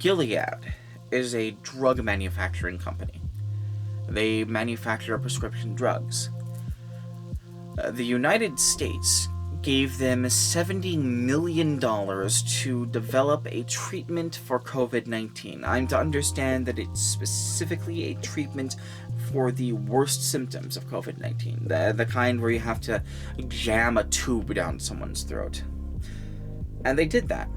Gilead is a drug manufacturing company. They manufacture prescription drugs. The United States gave them $70 million to develop a treatment for COVID-19. I'm to understand that it's specifically a treatment for the worst symptoms of COVID-19, the kind where you have to jam a tube down someone's throat. And they did that.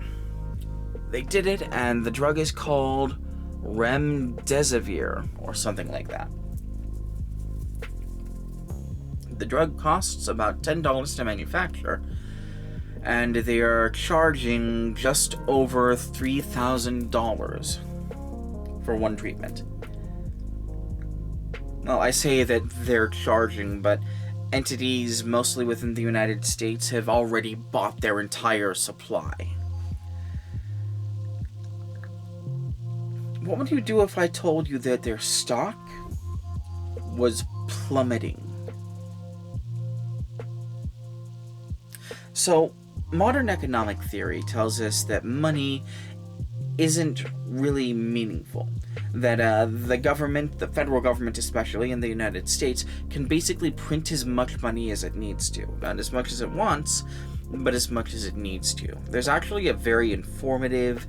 They did it, and the drug is called remdesivir, or something like that. The drug costs about $10 to manufacture, and they are charging just over $3,000 for one treatment. Well, I say that they're charging, but entities mostly within the United States have already bought their entire supply. What would you do if I told you that their stock was plummeting? So, modern economic theory tells us that money isn't really meaningful. That the government, the federal government especially, in the United States, can basically print as much money as it needs to. Not as much as it wants, but as much as it needs to. There's actually a very informative,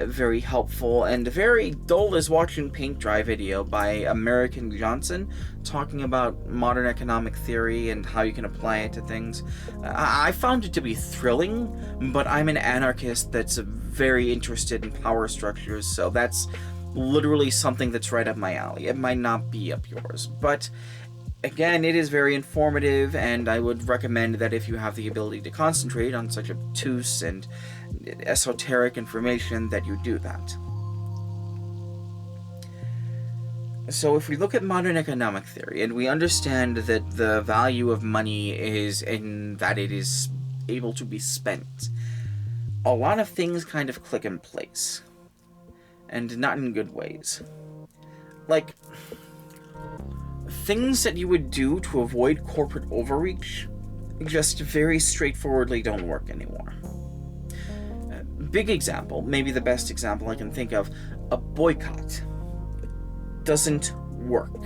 very helpful, and very dull as watching paint dry video by American Johnson talking about modern economic theory and how you can apply it to things. I found it to be thrilling, but I'm an anarchist that's very interested in power structures, so that's literally something that's right up my alley. It might not be up yours, but again, it is very informative, and I would recommend that if you have the ability to concentrate on such obtuse and esoteric information, that you do that. So if we look at modern economic theory, and we understand that the value of money is in that it is able to be spent, a lot of things kind of click in place. And not in good ways. Like, things that you would do to avoid corporate overreach just very straightforwardly don't work anymore. Big example, maybe the best example I can think of, a boycott doesn't work.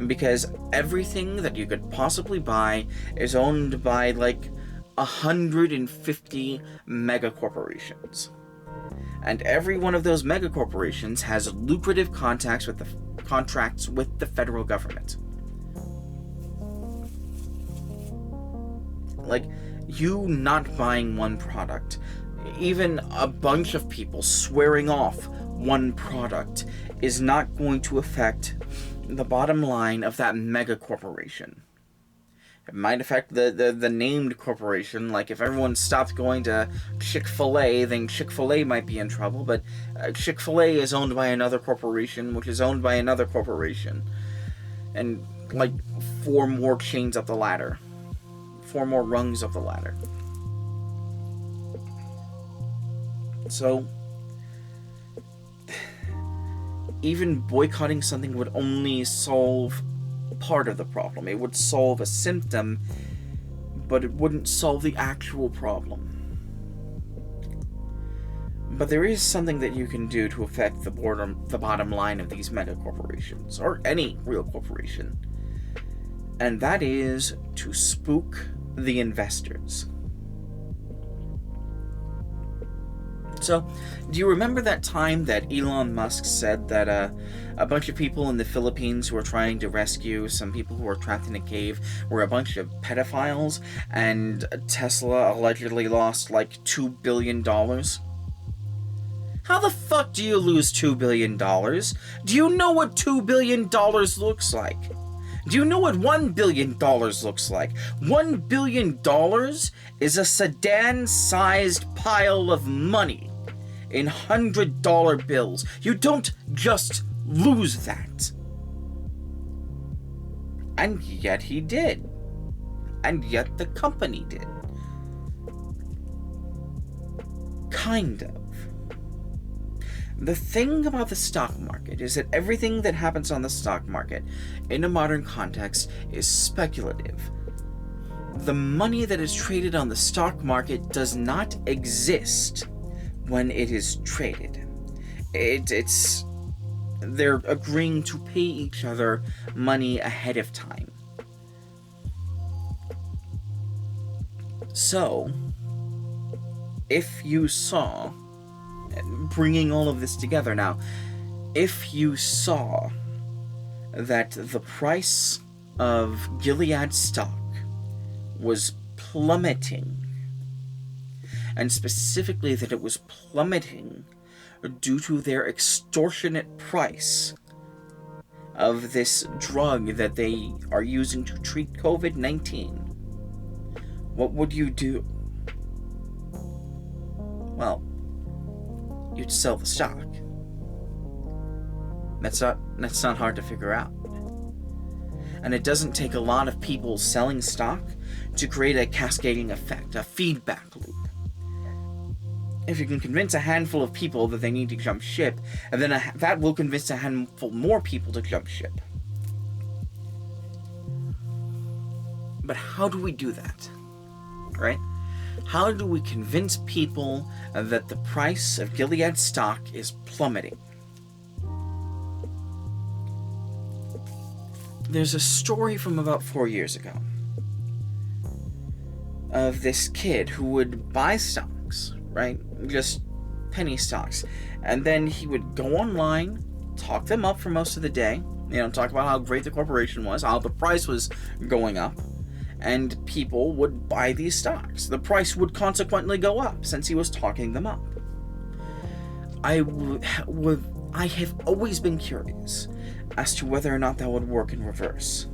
Because everything that you could possibly buy is owned by like 150 mega corporations. And every one of those megacorporations has lucrative contracts with the federal government. Like, you not buying one product, even a bunch of people swearing off one product, is not going to affect the bottom line of that megacorporation. It might affect the named corporation, like if everyone stopped going to Chick-fil-A, then Chick-fil-A might be in trouble, but Chick-fil-A is owned by another corporation, which is owned by another corporation. And, like, 4 more chains up the ladder. 4 more rungs of the ladder. So, even boycotting something would only solve part of the problem. It would solve a symptom, but it wouldn't solve the actual problem. But there is something that you can do to affect the bottom line of these mega corporations, or any real corporation. And that is to spook the investors. So, do you remember that time that Elon Musk said that a bunch of people in the Philippines who were trying to rescue some people who were trapped in a cave were a bunch of pedophiles, and Tesla allegedly lost like $2 billion? How the fuck do you lose $2 billion? Do you know what $2 billion looks like? Do you know what $1 billion looks like? $1 billion is a sedan-sized pile of money in $100 bills. You don't just lose that. And yet he did. And yet the company did. Kind of. The thing about the stock market is that everything that happens on the stock market in a modern context is speculative. The money that is traded on the stock market does not exist when it is traded. it's they're agreeing to pay each other money ahead of time. So, if you saw, bringing all of this together now, if you saw that the price of Gilead stock was plummeting, and specifically that it was plummeting due to their extortionate price of this drug that they are using to treat COVID-19, what would you do? Well, you'd sell the stock. That's not hard to figure out. And it doesn't take a lot of people selling stock to create a cascading effect, a feedback loop. If you can convince a handful of people that they need to jump ship, and then that will convince a handful more people to jump ship. But how do we do that? Right? How do we convince people that the price of Gilead stock is plummeting? There's a story from about 4 years ago of this kid who would buy stocks, right? Just penny stocks. And then he would go online, talk them up for most of the day, talk about how great the corporation was, how the price was going up, and people would buy these stocks. The price would consequently go up since he was talking them up. I have always been curious as to whether or not that would work in reverse.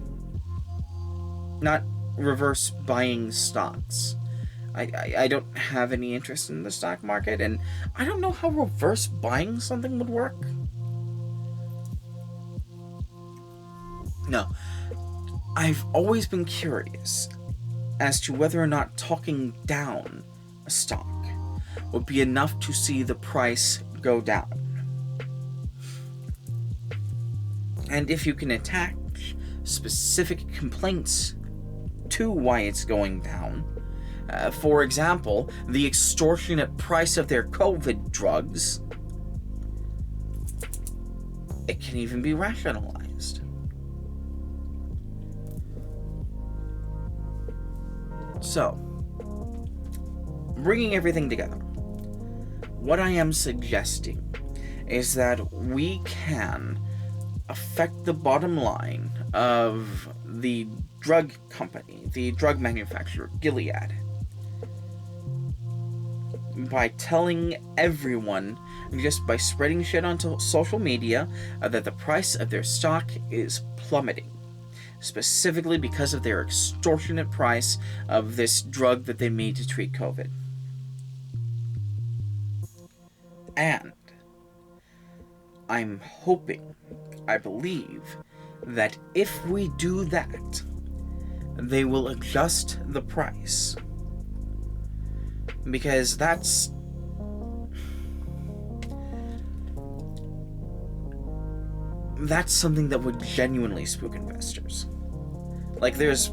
Not reverse buying stocks. I don't have any interest in the stock market, and I don't know how reverse buying something would work. No. I've always been curious as to whether or not talking down a stock would be enough to see the price go down. And if you can attach specific complaints to why it's going down, for example, the extortionate price of their COVID drugs, it can even be rationalized. So, bringing everything together, what I am suggesting is that we can affect the bottom line of the drug company, the drug manufacturer, Gilead, by telling everyone, just by spreading shit onto social media, that the price of their stock is plummeting, specifically because of their extortionate price of this drug that they made to treat COVID. And I'm hoping, I believe, that if we do that, they will adjust the price. Because that's something that would genuinely spook investors. Like, there's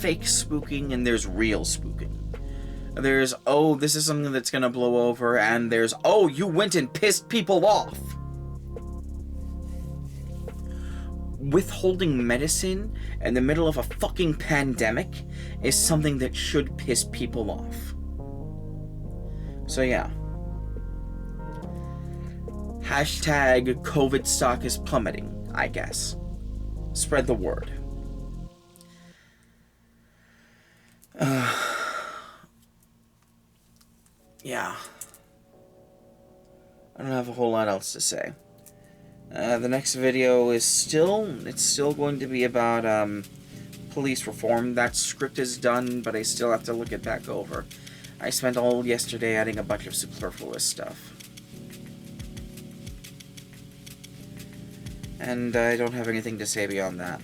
fake spooking and there's real spooking. There's, oh, this is something that's gonna blow over, and there's, oh, you went and pissed people off. Withholding medicine in the middle of a fucking pandemic is something that should piss people off. So yeah. Hashtag COVID stock is plummeting, I guess. Spread the word. Yeah. I don't have a whole lot else to say. The next video is still going to be about police reform. That script is done, but I still have to look it back over. I spent all yesterday adding a bunch of superfluous stuff. And I don't have anything to say beyond that.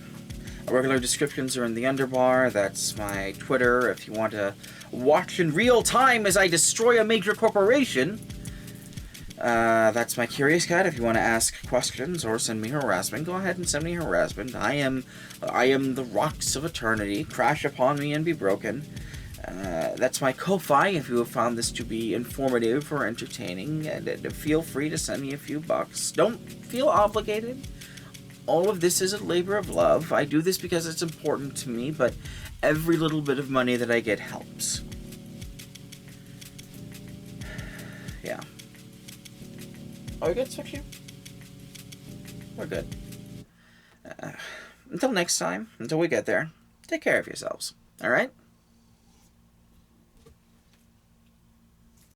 Regular descriptions are in the underbar. That's my Twitter if you want to watch in real time as I destroy a major corporation. That's my Curious Cat. If you want to ask questions or send me harassment, go ahead and send me harassment. I am the rocks of eternity. Crash upon me and be broken. That's my Ko-Fi. If you have found this to be informative or entertaining, and feel free to send me a few bucks. Don't feel obligated. All of this is a labor of love. I do this because it's important to me, but every little bit of money that I get helps. Yeah. Are we good, Switchy? We're good. Until next time, until we get there, take care of yourselves. Alright?